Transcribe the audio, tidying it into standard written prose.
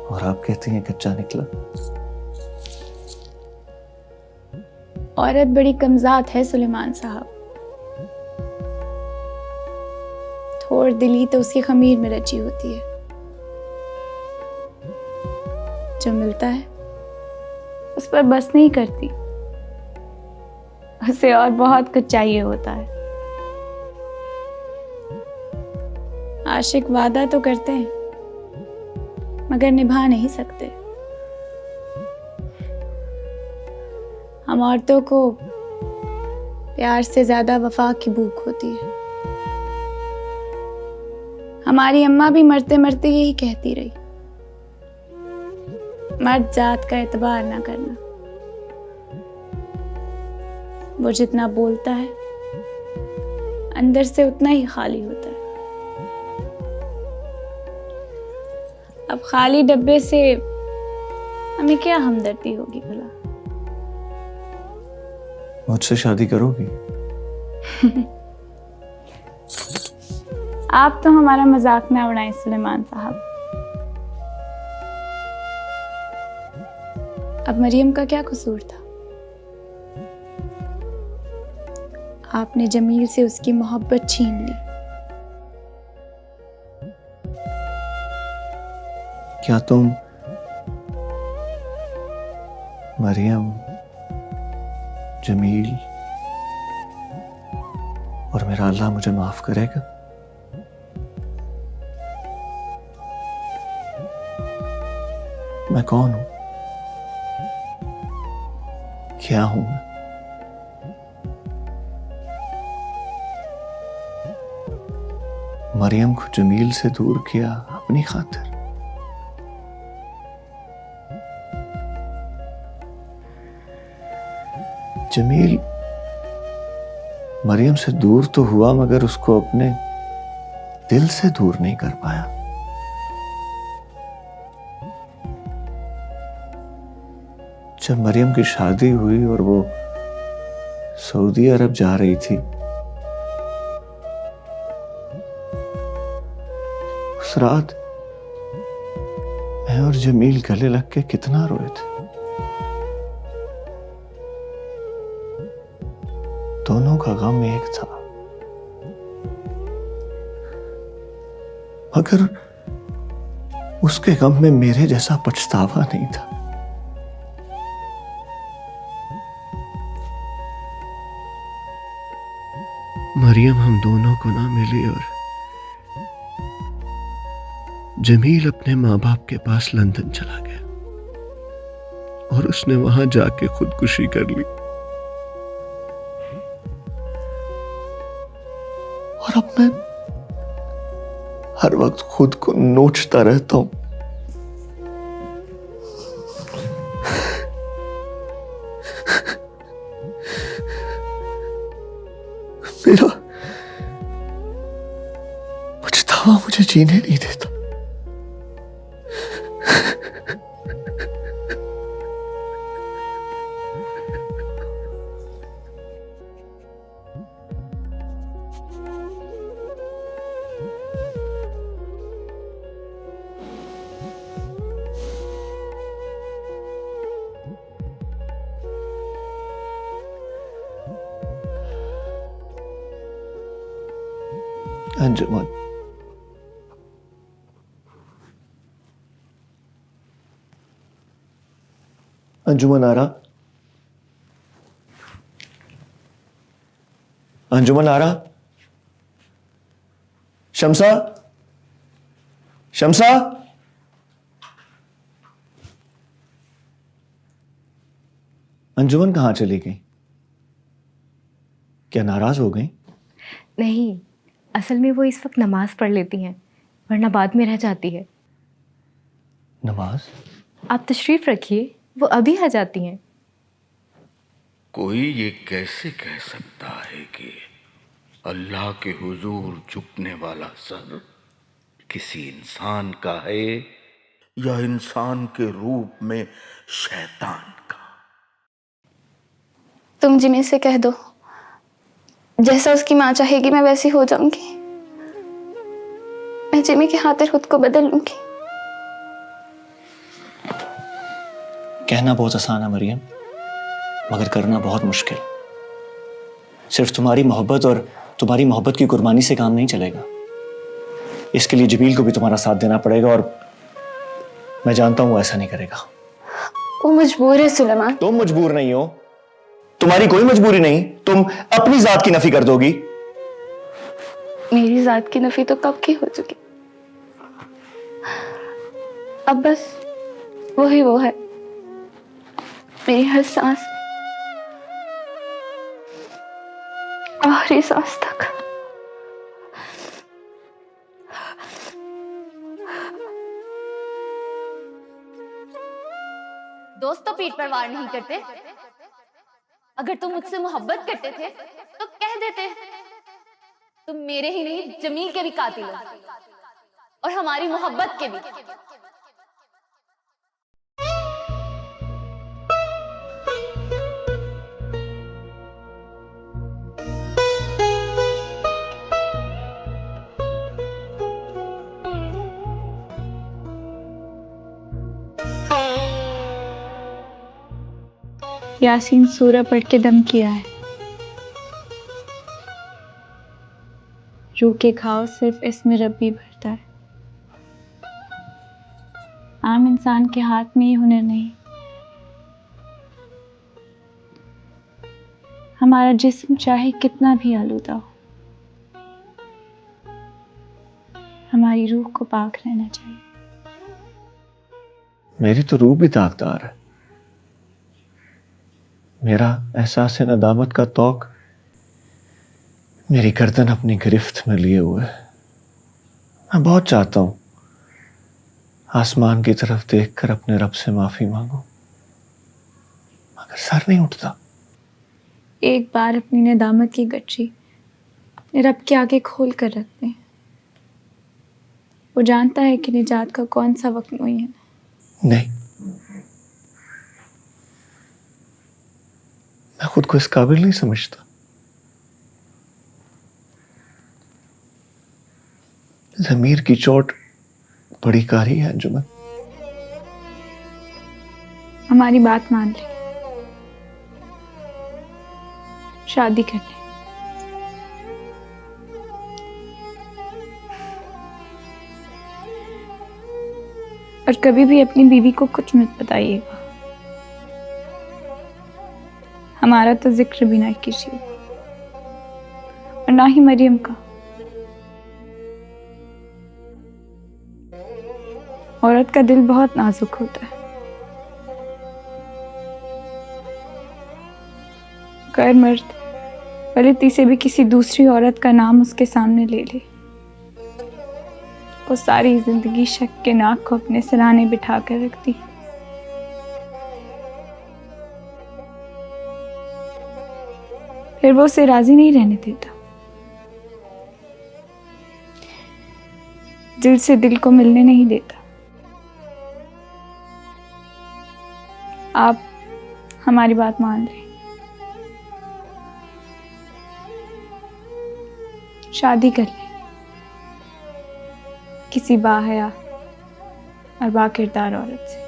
और आप कहती हैं कच्चा निकला। औरत बड़ी कमज़ात है सुलेमान साहब, थोड़ दिली तो उसकी खमीर में रची होती है। जो मिलता है उस पर बस नहीं करती, उसे और बहुत कुछ चाहिए होता है। आशिक वादा तो करते हैं मगर निभा नहीं सकते। हम औरतों को प्यार से ज्यादा वफा की भूख होती है। हमारी अम्मा भी मरते मरते यही कहती रही, मर्द जात का एतबार ना करना। वो जितना बोलता है अंदर से उतना ही खाली होता है। अब खाली डब्बे से हमें क्या हमदर्दी होगी भला? मुझसे शादी करोगी? आप तो हमारा मजाक ना उड़ाएं सुलेमान साहब। अब मरियम का क्या कसूर था? आपने जमील से उसकी मोहब्बत छीन ली। क्या तुम मरियम, जमील और मेरा अल्लाह मुझे माफ करेगा? मैं कौन हूं? क्या हूं मैं? मरियम को जमील से दूर किया अपनी खातिर। जमील मरियम से दूर तो हुआ मगर उसको अपने दिल से दूर नहीं कर पाया। जब मरियम की शादी हुई और वो सऊदी अरब जा रही थी, उस रात मैं और जमील गले लग के कितना रोए थे। दोनों का गम एक था, मगर उसके गम में मेरे जैसा पछतावा नहीं था। मरियम हम दोनों को ना मिली और जमील अपने माँ बाप के पास लंदन चला गया और उसने वहां जाके खुदकुशी कर ली। और अब मैं हर वक्त खुद को नोचता रहता हूं। मेरा पछतावा मुझे जीने नहीं देता। अंजुमन, अंजुमन आरा, अंजुमन आरा, शमसा, शमसा। अंजुमन कहाँ चली गई? क्या नाराज हो गई? नहीं, असल में वो इस वक्त नमाज पढ़ लेती हैं, वरना बाद में रह जाती है। नमाज? आप तशरीफ रखिए, वो अभी आ जाती हैं। कोई ये कैसे कह सकता है कि अल्लाह के हुजूर झुकने वाला सर किसी इंसान का है या इंसान के रूप में शैतान का? तुम जिमी से कह दो, जैसा उसकी माँ चाहेगी मैं वैसी हो जाऊंगी। मैं जिमी के खातिर खुद को बदल लूंगी। कहना बहुत आसान है मरियम, मगर करना बहुत मुश्किल। सिर्फ तुम्हारी मोहब्बत और तुम्हारी मोहब्बत की कुर्बानी से काम नहीं चलेगा। इसके लिए जबील को भी तुम्हारा साथ देना पड़ेगा, और मैं जानता हूं वो ऐसा नहीं करेगा। वो मजबूर है सुलेमान। तुम मजबूर नहीं हो, तुम्हारी कोई मजबूरी नहीं। तुम अपनी जात की नफी कर दोगी। मेरी जात की नफी तो कब की हो चुकी। अब बस वही वो है मेरी हर सांस, आखिरी सांस तक। दोस्त तो पीठ पर वार नहीं करते। अगर तुम मुझसे मोहब्बत करते थे तो कह देते। तुम मेरे ही नहीं जमील के भी कातिल हो, और हमारी मोहब्बत के भी। यासीन सूरा पढ़ के दम किया है। रूह के घाव सिर्फ इसमें रब्बी भरता है। आम इंसान के हाथ में ये हुनर नहीं। हमारा जिस्म चाहे कितना भी आलूदा हो, हमारी रूह को पाक रहना चाहिए। मेरी तो रूह भी दागदार है। मेरा एहसास नदामत का तौक मेरी गर्दन अपनी गिरफ्त में लिए हुए है। मैं बहुत चाहता हूं आसमान की तरफ देखकर अपने रब से माफी मांगू, मगर सर नहीं उठता। एक बार अपनी नदामत की गठरी अपने रब के आगे खोल कर रख दें। वो जानता है कि निजात का कौन सा वक्त मुअय्यन है। नहीं, मैं खुद को इस काबिल नहीं समझता। ज़मीर की चोट बड़ी कारी है अंजुमन। हमारी बात मान ले, शादी कर ले। और कभी भी अपनी बीवी को कुछ मत बताइएगा। हमारा तो जिक्र भी ना कीजिए, और ना ही मरियम का। औरत का दिल बहुत नाजुक होता है। गैर मर्द गलती से भी किसी दूसरी औरत का नाम उसके सामने ले ले, वो सारी जिंदगी शक के नाक को अपने सिरहाने बिठा कर रखती। फिर वो उसे राजी नहीं रहने देता, दिल से दिल को मिलने नहीं देता। आप हमारी बात मान लें, शादी कर लें किसी बाहया और बाकिरदार औरत से।